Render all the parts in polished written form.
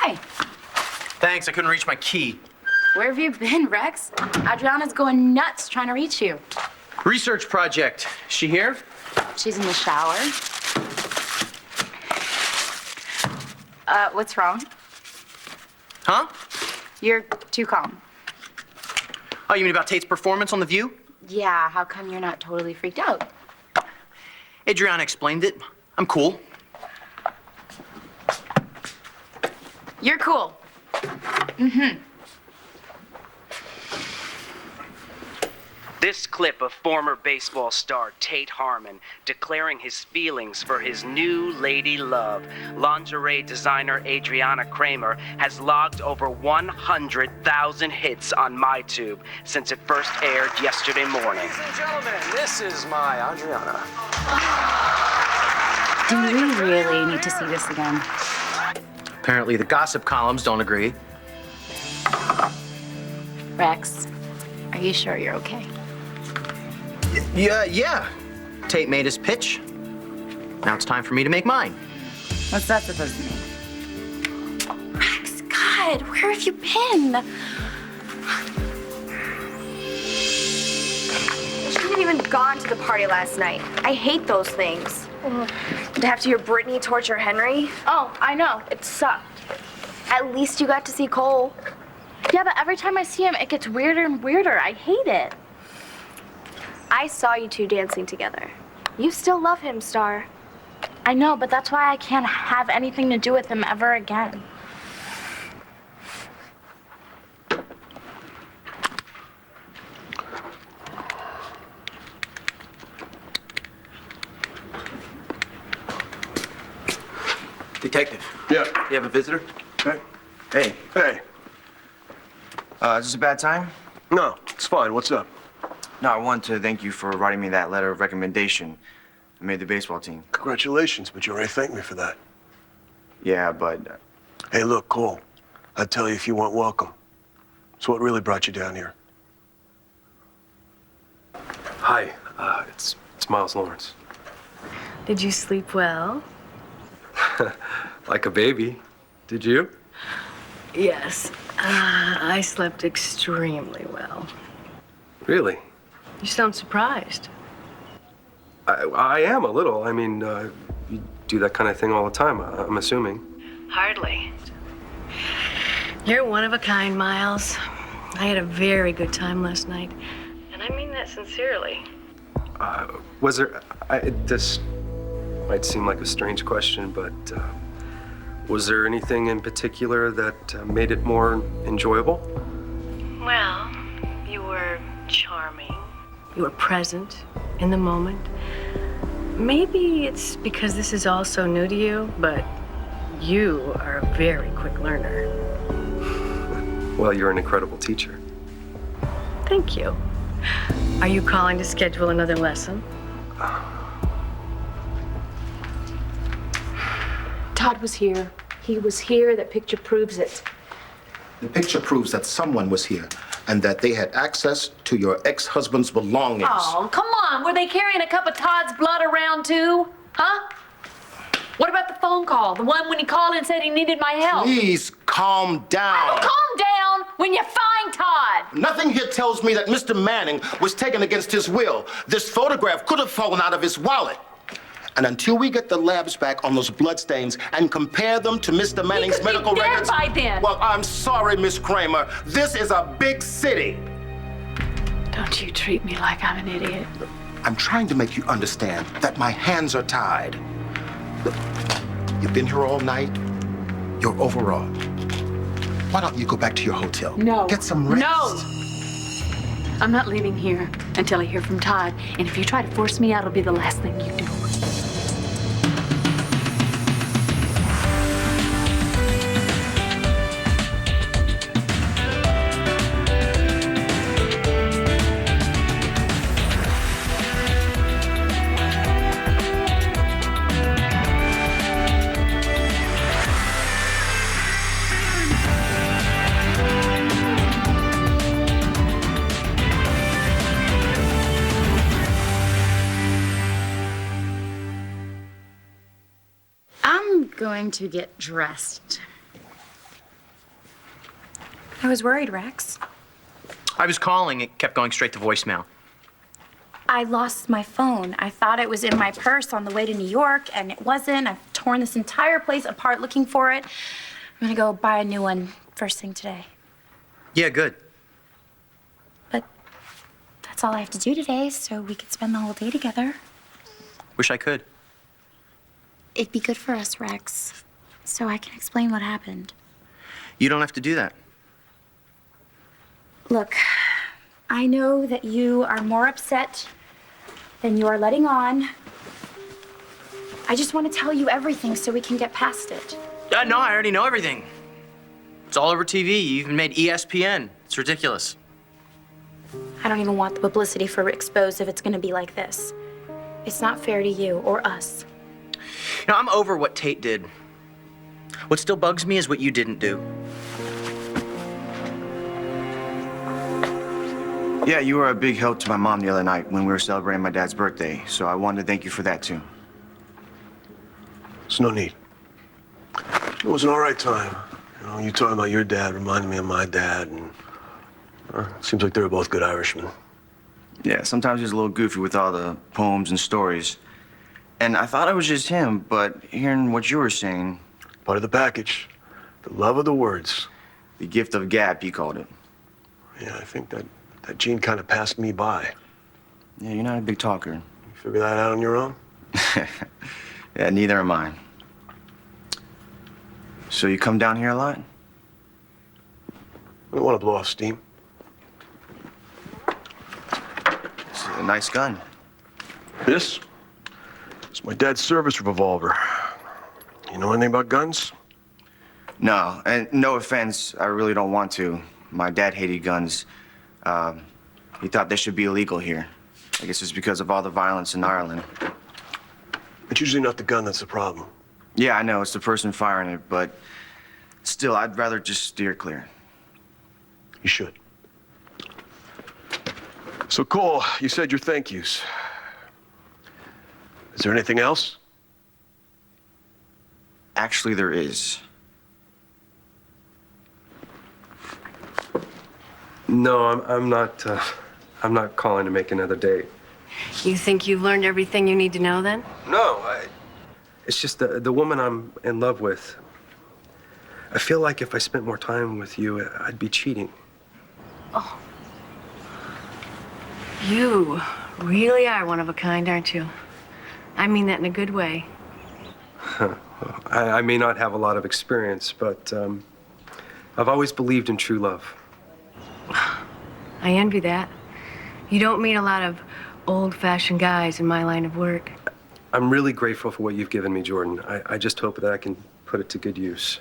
Hi. Thanks, I couldn't reach my key. Where have you been, Rex? Adriana's going nuts trying to reach you. Research project. Is she here? She's in the shower. What's wrong? Huh? You're too calm. Oh, you mean about Tate's performance on The View? Yeah, how come you're not totally freaked out? Adriana explained it. I'm cool. You're cool. Mm-hmm. This clip of former baseball star Tate Harmon declaring his feelings for his new lady love, lingerie designer Adriana Kramer, has logged over 100,000 hits on MyTube since it first aired yesterday morning. Ladies and gentlemen, this is my Adriana. Do we really need to see this again? Apparently the gossip columns don't agree. Rex, are you sure you're okay? Yeah. Tate made his pitch. Now it's time for me to make mine. What's that supposed to mean? Rex, God, where have you been? You shouldn't have even gone to the party last night. I hate those things. To have to hear Brittany torture Henry. Oh, I know. It sucked. At least you got to see Cole. Yeah, but every time I see him, it gets weirder and weirder. I hate it. I saw you two dancing together. You still love him, Star. I know, but that's why I can't have anything to do with him ever again. Detective. Yeah. You have a visitor? Hey. Hey, Hey. is this a bad time? No, it's fine. What's up? No, I want to thank you for writing me that letter of recommendation. I made the baseball team. Congratulations, but you already thanked me for that. Yeah, but Hey, look, Cole. I'd tell you if you weren't welcome. So what really brought you down here? Hi, it's Miles Lawrence. Did you sleep well? Like a baby. Did you? Yes. I slept extremely well. Really? You sound surprised. I am a little. I mean, you do that kind of thing all the time, I'm assuming. Hardly. You're one of a kind, Miles. I had a very good time last night. And I mean that sincerely. Was there... this might seem like a strange question, but was there anything in particular that made it more enjoyable? Well, you were charming. You were present in the moment. Maybe it's because this is all so new to you, but you are a very quick learner. Well, you're an incredible teacher. Thank you. Are you calling to schedule another lesson? Todd was here. He was here. That picture proves it. The picture proves that someone was here and that they had access to your ex-husband's belongings. Oh, come on. Were they carrying a cup of Todd's blood around too? Huh? What about the phone call? The one when he called and said he needed my help? Please calm down. Oh, calm down when you find Todd. Nothing here tells me that Mr. Manning was taken against his will. This photograph could have fallen out of his wallet. And until we get the labs back on those bloodstains and compare them to Mr. Manning's medical records... By then. Well, I'm sorry, Miss Kramer. This is a big city. Don't you treat me like I'm an idiot. I'm trying to make you understand that my hands are tied. Look, you've been here all night. You're overawed. Why don't you go back to your hotel? No. Get some rest. No. I'm not leaving here until I hear from Todd. And if you try to force me out, it'll be the last thing you do. I'm going to get dressed. I was worried, Rex. I was calling, it kept going straight to voicemail. I lost my phone. I thought it was in my purse on the way to New York, and it wasn't. I've torn this entire place apart looking for it. I'm gonna go buy a new one first thing today. Yeah, good. But that's all I have to do today, so we could spend the whole day together. Wish I could. It'd be good for us, Rex, so I can explain what happened. You don't have to do that. Look, I know that you are more upset than you are letting on. I just want to tell you everything so we can get past it. No, I already know everything. It's all over TV. You even made ESPN. It's ridiculous. I don't even want the publicity for Exposed if it's going to be like this. It's not fair to you or us. You know, I'm over what Tate did. What still bugs me is what you didn't do. Yeah, you were a big help to my mom the other night when we were celebrating my dad's birthday, so I wanted to thank you for that, too. There's no need. It was an all right time. You know, you talking about your dad reminded me of my dad, and it seems like they were both good Irishmen. Yeah, sometimes he's a little goofy with all the poems and stories. And I thought it was just him, but hearing what you were saying... Part of the package. The love of the words. The gift of gab, he called it. Yeah, I think that gene kind of passed me by. Yeah, you're not a big talker. You figure that out on your own? Yeah, neither am I. So you come down here a lot? I don't want to blow off steam. It's a nice gun. This? It's my dad's service revolver. You know anything about guns? No, and no offense, I really don't want to. My dad hated guns. He thought they should be illegal here. I guess it's because of all the violence in Ireland. It's usually not the gun that's the problem. Yeah, I know, it's the person firing it, but still, I'd rather just steer clear. You should. So, Cole, you said your thank yous. Is there anything else? Actually, there is. No, I'm not calling to make another date. You think you've learned everything you need to know then? No, it's just the woman I'm in love with. I feel like if I spent more time with you, I'd be cheating. Oh. You really are one of a kind, aren't you? I mean that in a good way. I may not have a lot of experience, but I've always believed in true love. I envy that. You don't meet a lot of old-fashioned guys in my line of work. I'm really grateful for what you've given me, Jordan. I just hope that I can put it to good use.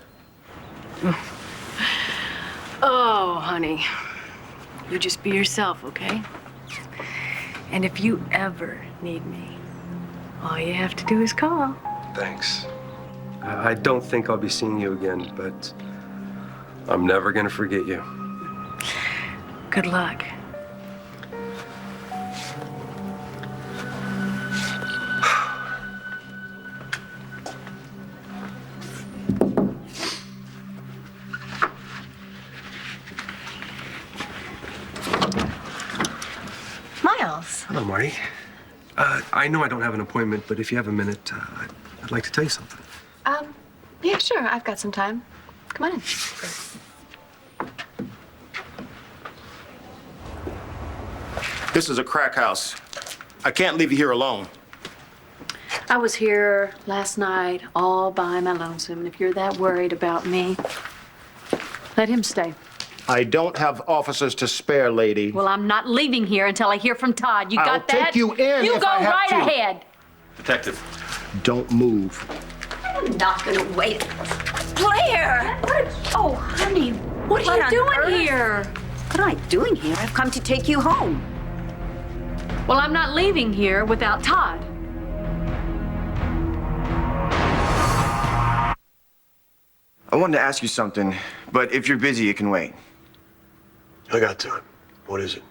Oh, honey. You just be yourself, okay? And if you ever need me, all you have to do is call. Thanks. I don't think I'll be seeing you again, but I'm never gonna forget you. Good luck. Miles. Hello, Marty. I know I don't have an appointment, but if you have a minute, I'd like to tell you something. Yeah, sure. I've got some time. Come on in. This is a crack house. I can't leave you here alone. I was here last night all by my lonesome, and if you're that worried about me, let him stay. I don't have officers to spare, lady. Well, I'm not leaving here until I hear from Todd. You got that? I'll take you in You if go I have right to. ahead. Detective. Don't move. I'm not gonna wait. Blair! Oh, honey, what are you doing here? What am I doing here? I've come to take you home. Well, I'm not leaving here without Todd. I wanted to ask you something, but if you're busy, it can wait. I got time. What is it?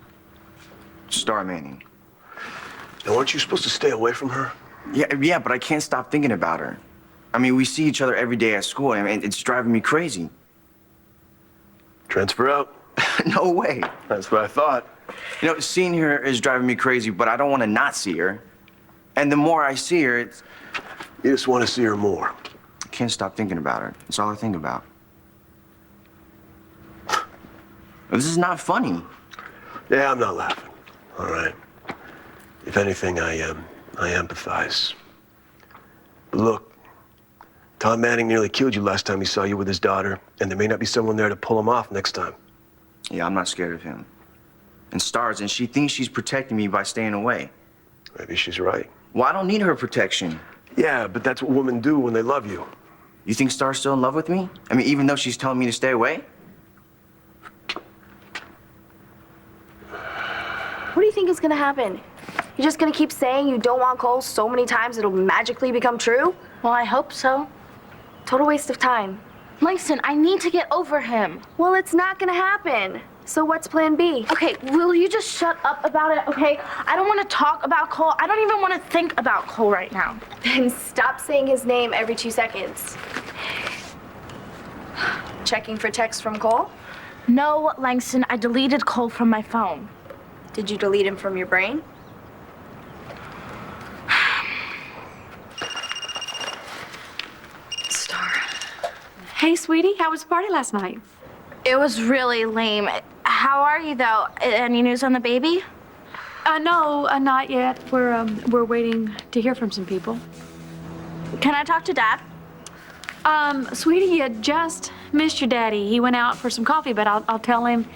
Star Manning. Now, aren't you supposed to stay away from her? Yeah, but I can't stop thinking about her. I mean, we see each other every day at school, and it's driving me crazy. Transfer out? No way. That's what I thought. You know, seeing her is driving me crazy, but I don't want to not see her. And the more I see her, it's... You just want to see her more. I can't stop thinking about her. It's all I think about. This is not funny. Yeah, I'm not laughing. All right. If anything, I empathize. But look, Tom Manning nearly killed you last time he saw you with his daughter, and there may not be someone there to pull him off next time. Yeah, I'm not scared of him. And Stars, and she thinks she's protecting me by staying away. Maybe she's right. Well, I don't need her protection. Yeah, but that's what women do when they love you. You think Star's still in love with me? I mean, even though she's telling me to stay away? What do you think is gonna happen? You're just gonna keep saying you don't want Cole so many times it'll magically become true? Well, I hope so. Total waste of time. Langston, I need to get over him. Well, it's not gonna happen. So what's plan B? Okay, will you just shut up about it, okay? I don't want to talk about Cole. I don't even want to think about Cole right now. Then stop saying his name every 2 seconds. Checking for texts from Cole? No, Langston, I deleted Cole from my phone. Did you delete him from your brain? Star. Hey, sweetie, how was the party last night? It was really lame. How are you, though? Any news on the baby? No, not yet. We're waiting to hear from some people. Can I talk to Dad? Sweetie, you just missed your daddy. He went out for some coffee, but I'll tell him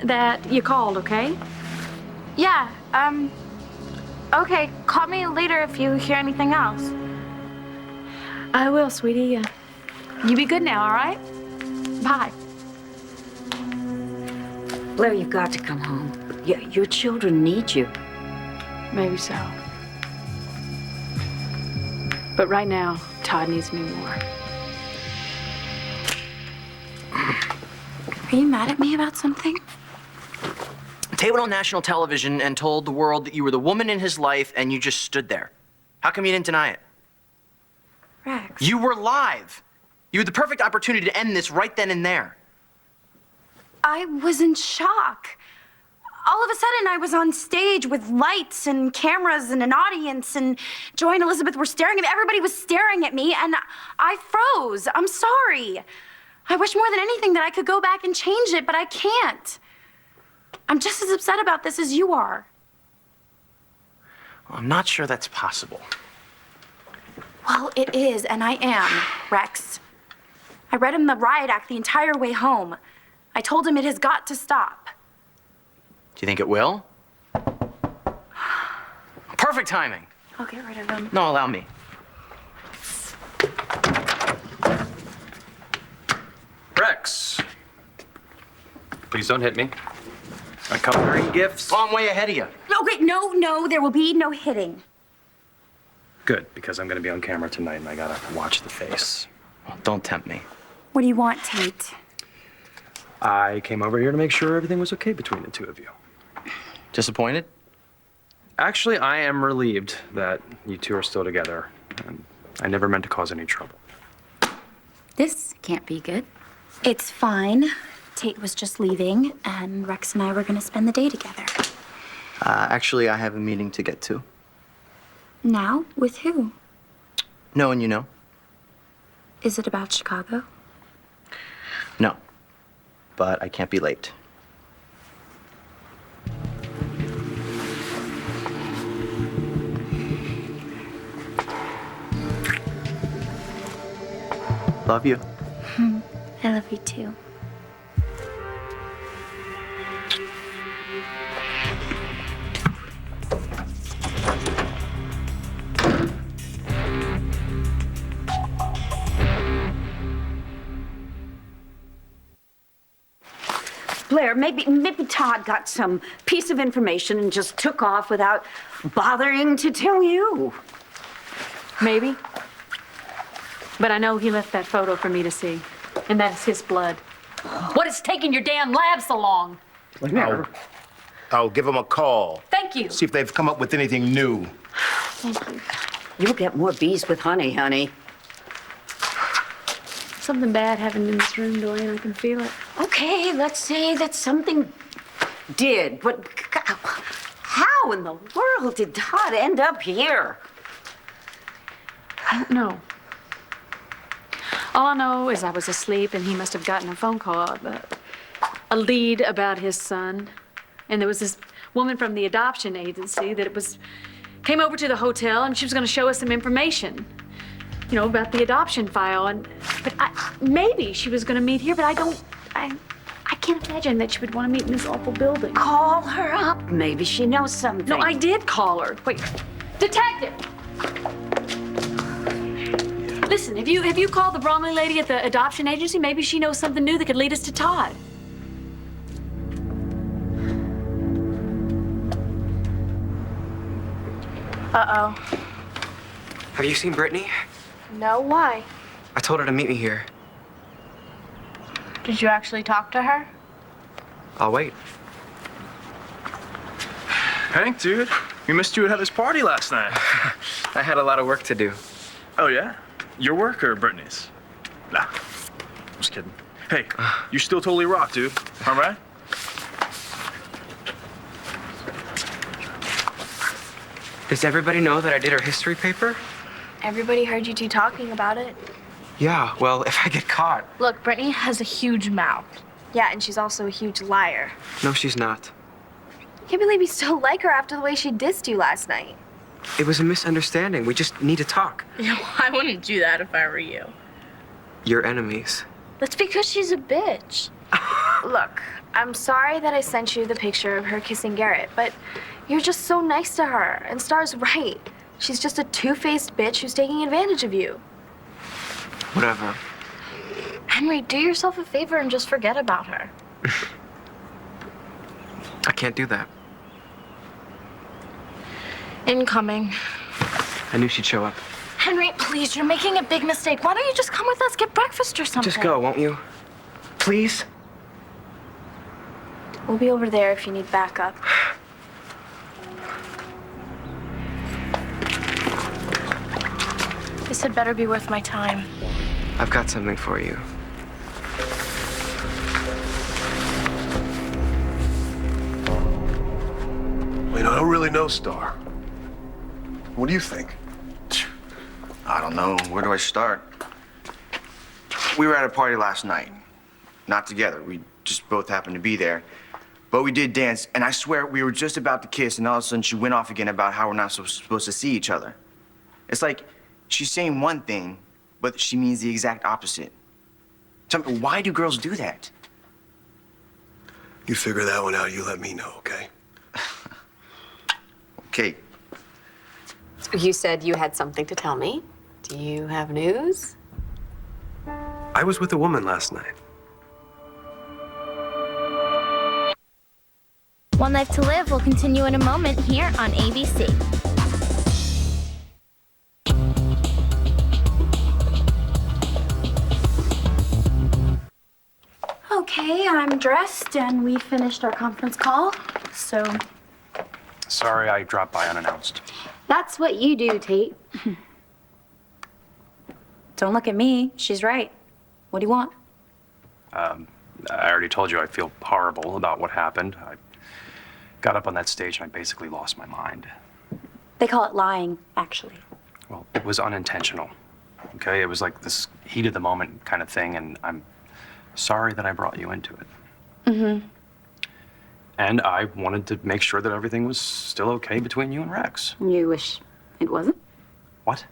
that you called, okay? Yeah, okay. Call me later if you hear anything else. I will, sweetie. You be good now, all right? Bye. Blair, you've got to come home. Your children need you. Maybe so. But right now, Todd needs me more. Are you mad at me about something? Tate went on national television and told the world that you were the woman in his life and you just stood there. How come you didn't deny it? Rex. You were live. You had the perfect opportunity to end this right then and there. I was in shock. All of a sudden, I was on stage with lights and cameras and an audience, and Joy and Elizabeth were staring at me. Everybody was staring at me, and I froze. I'm sorry. I wish more than anything that I could go back and change it, but I can't. I'm just as upset about this as you are. Well, I'm not sure that's possible. Well, it is, and I am, Rex. I read him the riot act the entire way home. I told him it has got to stop. Do you think it will? Perfect timing. I'll get rid of him. No, allow me. Rex, please don't hit me. I come bearing gifts. Oh, I'm way ahead of you. Okay, no, there will be no hitting. Good, because I'm going to be on camera tonight and I got to watch the face. Well, don't tempt me. What do you want, Tate? I came over here to make sure everything was okay between the two of you. Disappointed? Actually, I am relieved that you two are still together. And I never meant to cause any trouble. This can't be good. It's fine. Tate was just leaving, and Rex and I were going to spend the day together. Actually, I have a meeting to get to. Now? With who? No one you know? Is it about Chicago? No. But I can't be late. Love you. I love you too. Blair, maybe Todd got some piece of information and just took off without bothering to tell you. Maybe. But I know he left that photo for me to see. And that's his blood. What is taking your damn lab so long? I'll give them a call. Thank you. See if they've come up with anything new. You'll get more bees with honey, honey. Something bad happened in this room, Dorian. I can feel it. Okay, let's say that something did, but how in the world did Todd end up here? I don't know. All I know is I was asleep and he must have gotten a phone call, a lead about his son. And there was this woman from the adoption agency that came over to the hotel and she was going to show us some information, you know, about the adoption file. But maybe she was going to meet here, but I can't imagine that she would want to meet in this awful building. Call her up. Maybe she knows something. No, I did call her. Wait, detective! Listen, have you called the Bromley lady at the adoption agency? Maybe she knows something new that could lead us to Todd. Uh-oh. Have you seen Brittany? No, why? I told her to meet me here. Did you actually talk to her? I'll wait. Hank, dude, we missed you at Heather's party last night. I had a lot of work to do. Oh, yeah? Your work or Brittany's? Nah, just kidding. Hey, you still totally rock, dude. All right? Does everybody know that I did her history paper? Everybody heard you two talking about it. Yeah, well, if I get caught. Look, Brittany has a huge mouth. Yeah, and she's also a huge liar. No, she's not. I can't believe you still like her after the way she dissed you last night. It was a misunderstanding. We just need to talk. Yeah, well, I wouldn't do that if I were you. You're enemies. That's because she's a bitch. Look, I'm sorry that I sent you the picture of her kissing Garrett, but you're just so nice to her, and Star's right. She's just a two-faced bitch who's taking advantage of you. Whatever. Henry, do yourself a favor and just forget about her. I can't do that. Incoming. I knew she'd show up. Henry, please, you're making a big mistake. Why don't you just come with us, get breakfast or something? Just go, won't you? Please? We'll be over there if you need backup. This had better be worth my time. I've got something for you. I don't really know Star. What do you think? I don't know. Where do I start? We were at a party last night. Not together. We just both happened to be there. But we did dance, and I swear we were just about to kiss, and all of a sudden she went off again about how we're not supposed to see each other. It's like she's saying one thing, but she means the exact opposite. Tell me, why do girls do that? You figure that one out, you let me know, okay? Okay. You said you had something to tell me. Do you have news? I was with a woman last night. One Life to Live will continue in a moment here on ABC. Okay, I'm dressed and we finished our conference call, so. Sorry I dropped by unannounced. That's what you do, Tate. Don't look at me. She's right. What do you want? I already told you I feel horrible about what happened. I got up on that stage and I basically lost my mind. They call it lying, actually. Well, it was unintentional, okay? It was like this heat of the moment kind of thing, and I'm sorry that I brought you into it. Mm-hmm. And I wanted to make sure that everything was still okay between you and Rex. You wish it wasn't? What?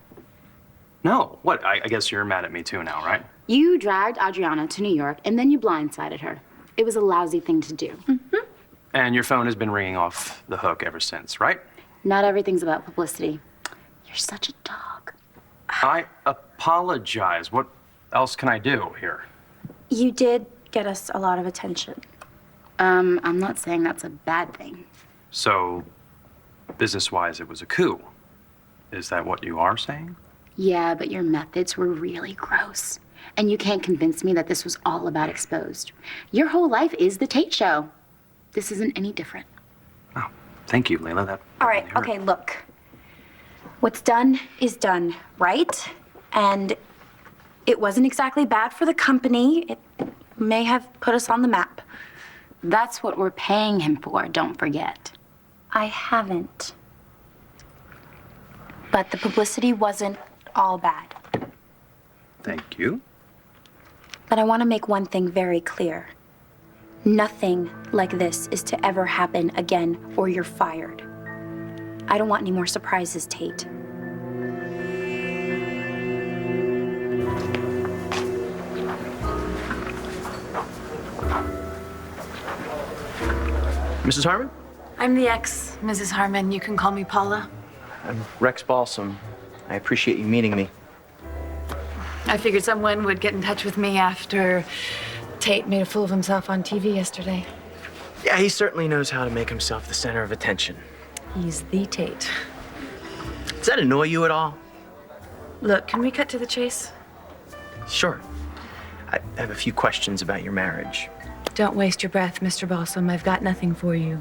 No. What? I guess you're mad at me too now, right? You dragged Adriana to New York and then you blindsided her. It was a lousy thing to do. Mm-hmm. And your phone has been ringing off the hook ever since, right? Not everything's about publicity. You're such a dog. I apologize. What else can I do here? You did get us a lot of attention. I'm not saying that's a bad thing. So, business-wise, it was a coup. Is that what you are saying? Yeah, but your methods were really gross. And you can't convince me that this was all about exposed. Your whole life is the Tate Show. This isn't any different. Thank you, Layla. That All right, okay, look. What's done is done, right? And It wasn't exactly bad for the company. It may have put us on the map. That's what we're paying him for, don't forget. I haven't. But the publicity wasn't all bad. Thank you. But I want to make one thing very clear. Nothing like this is to ever happen again, or you're fired. I don't want any more surprises, Tate. Mrs. Harmon? I'm the ex, Mrs. Harmon. You can call me Paula. I'm Rex Balsam. I appreciate you meeting me. I figured someone would get in touch with me after Tate made a fool of himself on TV yesterday. Yeah, he certainly knows how to make himself the center of attention. He's the Tate. Does that annoy you at all? Look, can we cut to the chase? Sure. I have a few questions about your marriage. Don't waste your breath, Mr. Balsam. I've got nothing for you.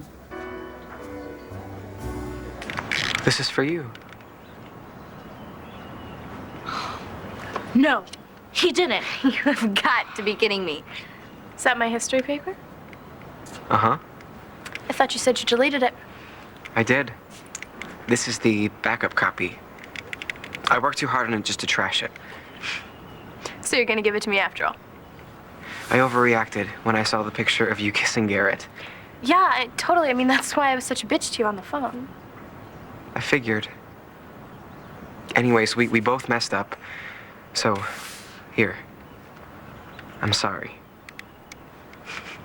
This is for you. No, he didn't. You have got to be kidding me. Is that my history paper? Uh-huh. I thought you said you deleted it. I did. This is the backup copy. I worked too hard on it just to trash it. So you're gonna give it to me after all? I overreacted when I saw the picture of you kissing Garrett. Yeah, totally. I mean, that's why I was such a bitch to you on the phone. I figured. Anyways, we both messed up. So, here. I'm sorry.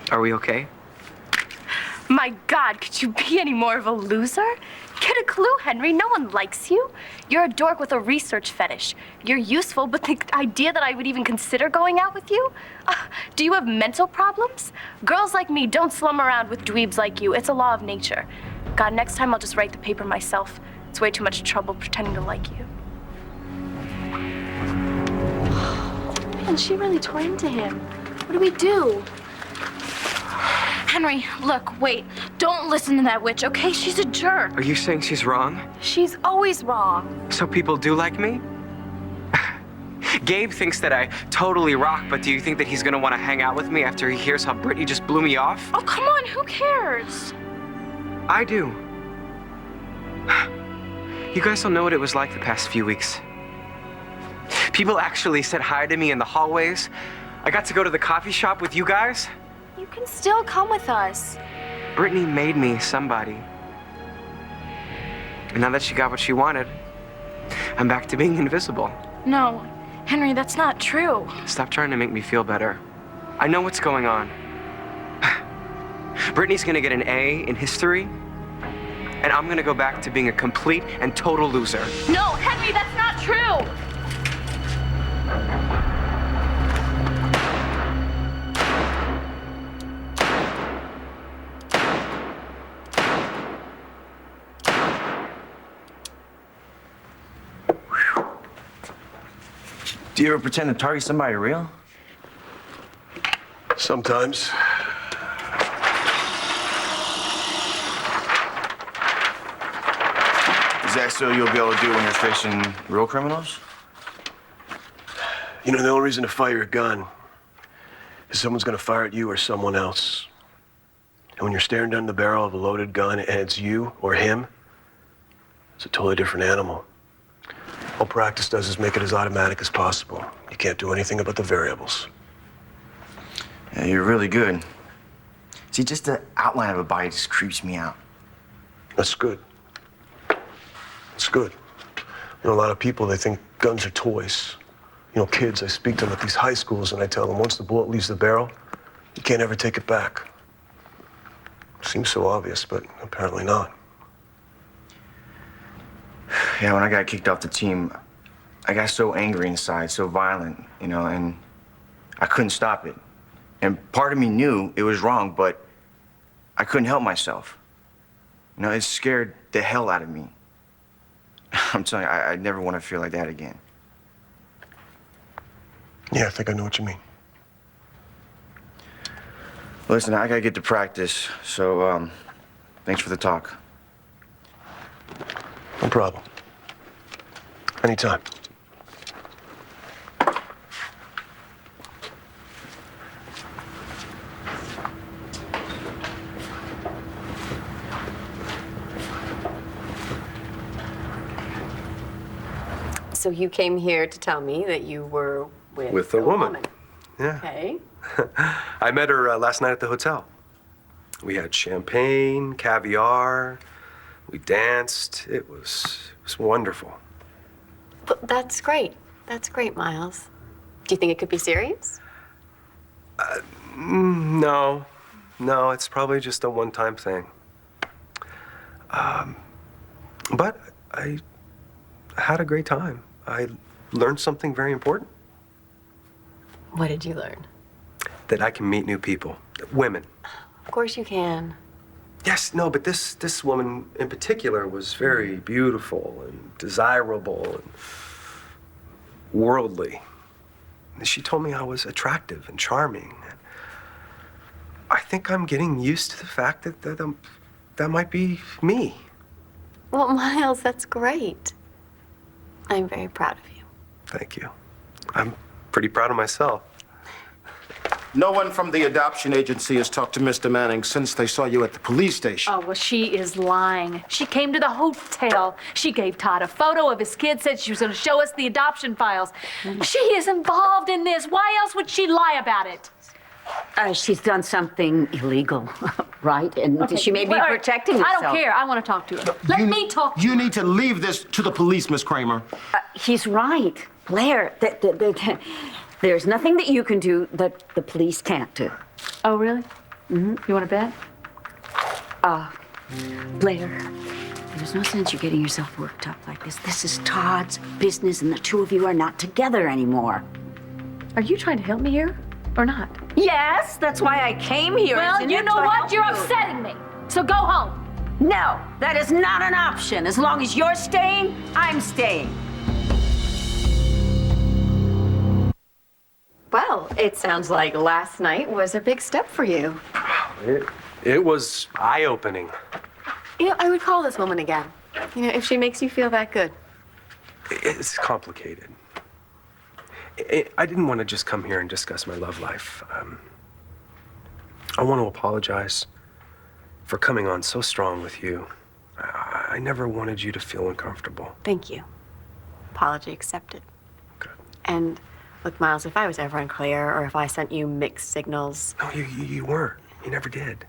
Are we okay? My God, could you be any more of a loser? Get a clue, Henry. No one likes you. You're a dork with a research fetish. You're useful, but the idea that I would even consider going out with you? Do you have mental problems? Girls like me don't slum around with dweebs like you. It's a law of nature. God, next time I'll just write the paper myself. It's way too much trouble pretending to like you. Man, she really tore into him. What do we do? Henry, look, wait. Don't listen to that witch, okay? She's a jerk. Are you saying she's wrong? She's always wrong. So people do like me? Gabe thinks that I totally rock, but do you think that he's gonna want to hang out with me after he hears how Brittany just blew me off? Oh, come on, who cares? I do. You guys don't know what it was like the past few weeks. People actually said hi to me in the hallways. I got to go to the coffee shop with you guys. You can still come with us. Brittany made me somebody. And now that she got what she wanted, I'm back to being invisible. No, Henry, that's not true. Stop trying to make me feel better. I know what's going on. Brittany's gonna get an A in history, and I'm gonna go back to being a complete and total loser. No, Henry, that's not true. Do you ever pretend to target somebody real? Sometimes. Is that so you'll be able to do it when you're facing real criminals? You know, the only reason to fire a gun is someone's gonna fire at you or someone else. And when you're staring down the barrel of a loaded gun and it's you or him, it's a totally different animal. All practice does is make it as automatic as possible. You can't do anything about the variables. Yeah, you're really good. See, just the outline of a body just creeps me out. That's good. It's good. You know, a lot of people, they think guns are toys. You know, kids, I speak to them at these high schools and I tell them once the bullet leaves the barrel, you can't ever take it back. Seems so obvious, but apparently not. Yeah, when I got kicked off the team, I got so angry inside, so violent, you know, and I couldn't stop it. And part of me knew it was wrong, but I couldn't help myself. You know, it scared the hell out of me. I'm telling you, I never want to feel like that again. Yeah, I think I know what you mean. Listen, I gotta get to practice, so thanks for the talk. No problem. Anytime. So you came here to tell me that you were with a woman. Yeah. Okay. I met her last night at the hotel. We had champagne, caviar, we danced. It was wonderful. But that's great. That's great, Miles. Do you think it could be serious? No. No, it's probably just a one-time thing. But I had a great time. I learned something very important. What did you learn? That I can meet new people, women. Of course you can. Yes, no, but this woman in particular was very beautiful and desirable and worldly. She told me I was attractive and charming. I think I'm getting used to the fact that might be me. Well, Miles, that's great. I'm very proud of you. Thank you. I'm pretty proud of myself. No one from the adoption agency has talked to Mr. Manning since they saw you at the police station. Oh, well, she is lying. She came to the hotel. She gave Todd a photo of his kid, said she was going to show us the adoption files. She is involved in this. Why else would she lie about it? She's done something illegal, right? And Okay, she may be all right. protecting herself. I don't care. I want to talk to her. Let me talk. You need to leave this to the police, Miss Kramer. He's right. Blair, there's nothing that you can do that the police can't do. Oh, really? Mm-hmm. You want to bet? Blair, there's no sense you getting yourself worked up like this. This is Todd's business, and the two of you are not together anymore. Are you trying to help me here or not? Yes, that's why I came here. Well, isn't you it, know to what? help You're you. upsetting me. So go home. No, that is not an option. As long as you're staying, I'm staying. Well, it sounds like last night was a big step for you. It was eye-opening. You know, I would call this woman again. You know, if she makes you feel that good. It's complicated. I didn't want to just come here and discuss my love life. I want to apologize for coming on so strong with you. I never wanted you to feel uncomfortable. Thank you. Apology accepted. Good. And look, Miles, if I was ever unclear or if I sent you mixed signals. No, you weren't. You never did.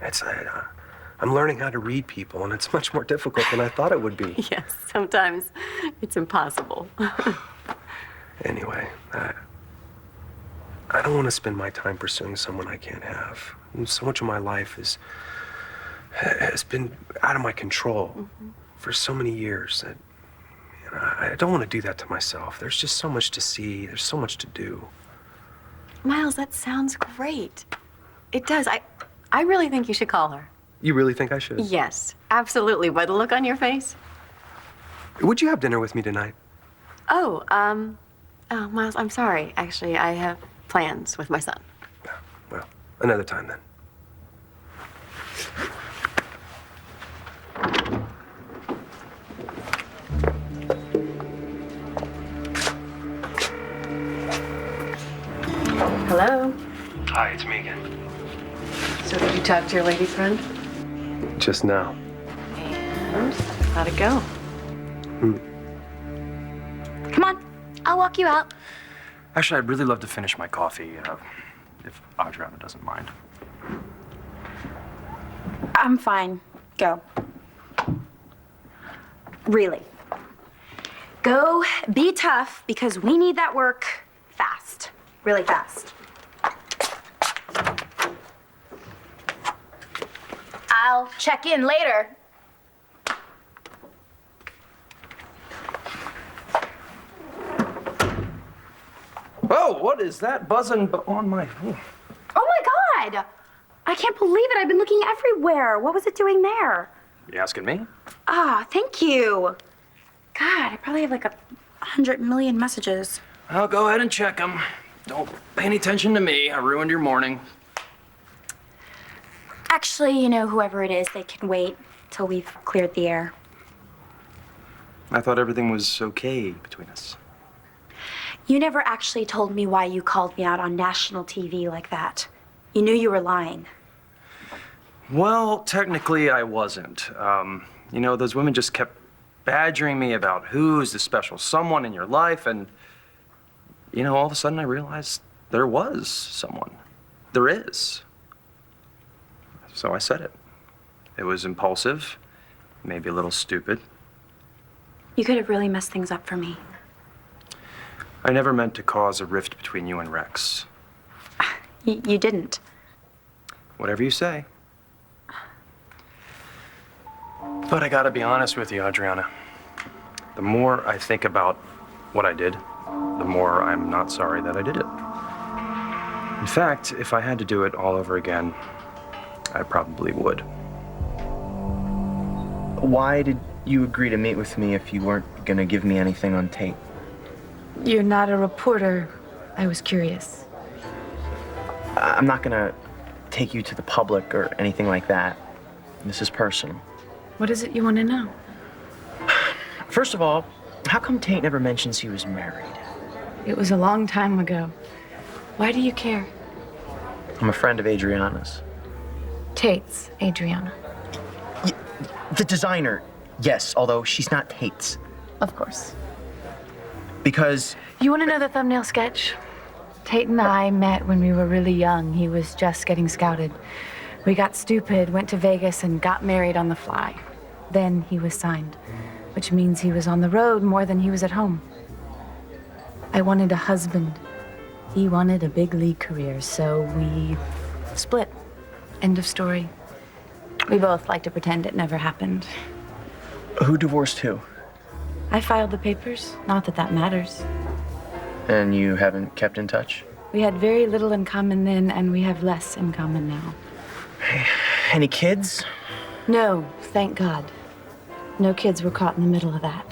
I'm learning how to read people, and it's much more difficult than I thought it would be. Yes, sometimes it's impossible. Anyway, I don't want to spend my time pursuing someone I can't have. And so much of my life has been out of my control for so many years that I don't want to do that to myself. There's just so much to see. There's so much to do. Miles, that sounds great. It does. I really think you should call her. You really think I should? Yes, absolutely. By the look on your face. Would you have dinner with me tonight? Oh, Miles, I'm sorry. Actually, I have plans with my son. Well, another time then. Hello. Hi, it's me again. So did you talk to your lady friend? Just now. And how'd it go? Come on, I'll walk you out. Actually, I'd really love to finish my coffee, if Adriana doesn't mind. I'm fine. Go. Really. Go be tough because we need that work fast. Really fast. I'll check in later. Oh, what is that buzzing on my... Oh my God! I can't believe it. I've been looking everywhere. What was it doing there? You asking me? Ah, thank you. God, I probably have like 100 million messages. I'll go ahead and check them. Don't pay any attention to me. I ruined your morning. Actually, you know, whoever it is, they can wait till we've cleared the air. I thought everything was okay between us. You never actually told me why you called me out on national TV like that. You knew you were lying. Well, technically I wasn't. You know, those women just kept badgering me about who's the special someone in your life, and, you know, all of a sudden I realized there was someone. There is. So I said it. It was impulsive, maybe a little stupid. You could have really messed things up for me. I never meant to cause a rift between you and Rex. You didn't. Whatever you say. But I gotta be honest with you, Adriana. The more I think about what I did, the more I'm not sorry that I did it. In fact, if I had to do it all over again, I probably would. Why did you agree to meet with me if you weren't gonna give me anything on Tate? You're not a reporter. I was curious. I'm not gonna take you to the public or anything like that. This is personal. What is it you want to know? First of all, how come Tate never mentions he was married? It was a long time ago. Why do you care? I'm a friend of Adriana's. Tate's Adriana. The designer, yes, although she's not Tate's. Of course. Because... You want to know the thumbnail sketch? Tate and I met when we were really young. He was just getting scouted. We got stupid, went to Vegas, and got married on the fly. Then he was signed, which means he was on the road more than he was at home. I wanted a husband. He wanted a big league career, so we split. End of story. We both like to pretend it never happened. Who divorced who? I filed the papers. Not that that matters. And you haven't kept in touch? We had very little in common then, and we have less in common now. Any kids? No, thank God. No kids were caught in the middle of that.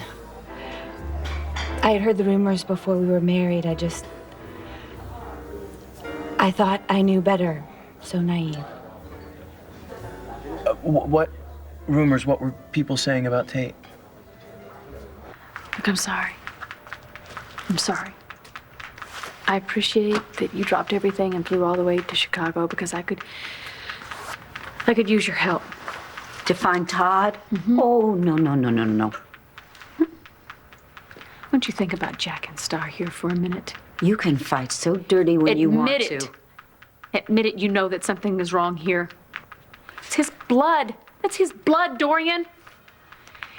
I had heard the rumors before we were married. I thought I knew better. So naive. What rumors? What were people saying about Tate? Look, I'm sorry. I'm sorry. I appreciate that you dropped everything and flew all the way to Chicago because I could use your help. To find Todd? Mm-hmm. Oh, no. Won't you think about Jack and Star here for a minute? You can fight so dirty when you want Admit to. it. Admit it, you know that something is wrong here. It's his blood. That's his blood, Dorian.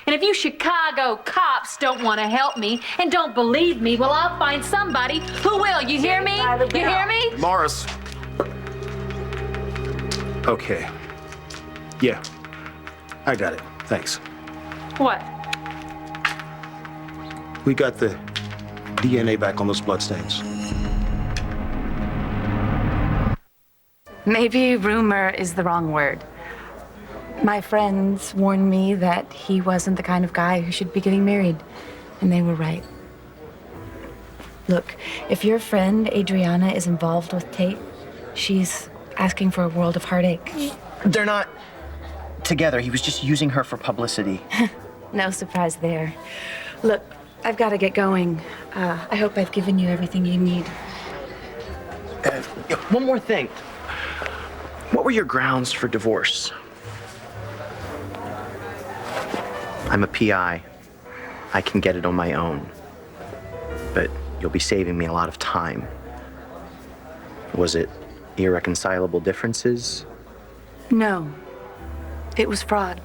And if you Chicago cops don't want to help me and don't believe me, well, I'll find somebody who will. You hear me? You hear me? Morris. Okay. Yeah. I got it. Thanks. What? We got the DNA back on those bloodstains. Maybe rumor is the wrong word. My friends warned me that he wasn't the kind of guy who should be getting married, and they were right. Look, if your friend Adriana is involved with Tate, she's asking for a world of heartache. They're not together. He was just using her for publicity. No surprise there. Look, I've got to get going. I hope I've given you everything you need. One more thing. What were your grounds for divorce? I'm a PI. I can get it on my own. But you'll be saving me a lot of time. Was it irreconcilable differences? No, it was fraud.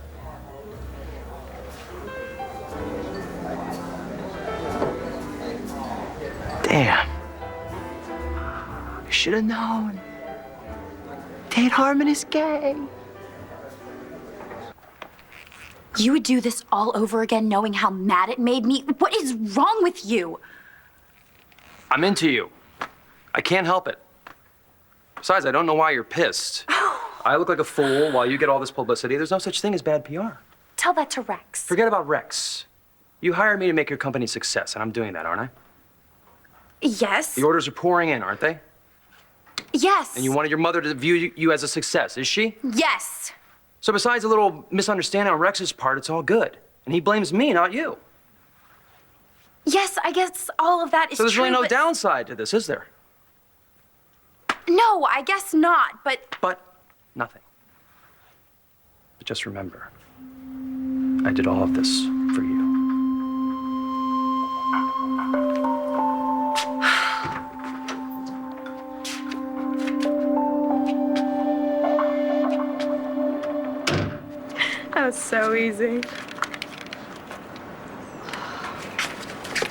Damn. I should have known. Tate Harmon is gay. You would do this all over again knowing how mad it made me? What is wrong with you? I'm into you. I can't help it. Besides, I don't know why you're pissed. I look like a fool while you get all this publicity. There's no such thing as bad PR. Tell that to Rex. Forget about Rex. You hired me to make your company a success, and I'm doing that, aren't I? Yes. The orders are pouring in, aren't they? Yes. And you wanted your mother to view you as a success, is she? Yes. So besides a little misunderstanding on Rex's part, it's all good. And he blames me, not you. Yes, I guess all of that is So there's true, really no but... downside to this, is there? No, I guess not, but... But nothing. But just remember, I did all of this for you. That's so easy.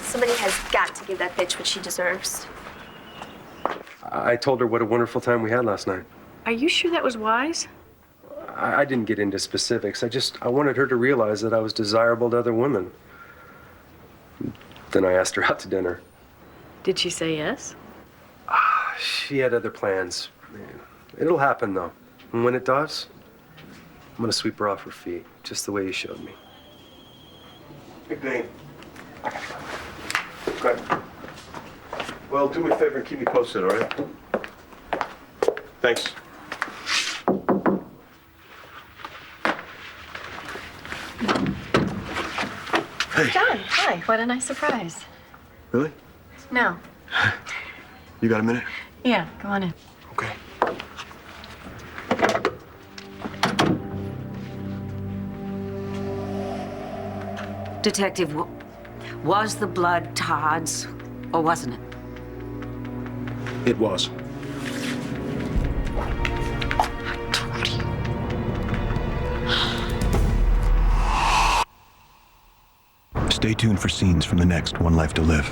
Somebody has got to give that bitch what she deserves. I told her what a wonderful time we had last night. Are you sure that was wise? I didn't get into specifics. I wanted her to realize that I was desirable to other women. Then I asked her out to dinner. Did she say yes? She had other plans. It'll happen, though. And when it does, I'm gonna sweep her off her feet, just the way you showed me. Hey, Dane. Okay. Well, do me a favor and keep me posted, all right? Thanks. Hey. John, hi. What a nice surprise. Really? No. You got a minute? Yeah, come on in. Okay. Detective, was the blood Todd's or wasn't it? It was. Stay tuned for scenes from the next One Life to Live.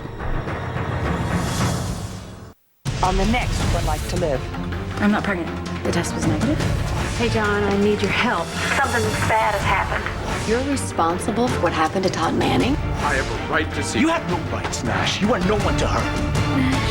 On the next One Life to Live. I'm not pregnant. The test was negative. Hey, John, I need your help. Something bad has happened. You're responsible for what happened to Todd Manning? I have a right to see. You have no rights, Nash. You are no one to her.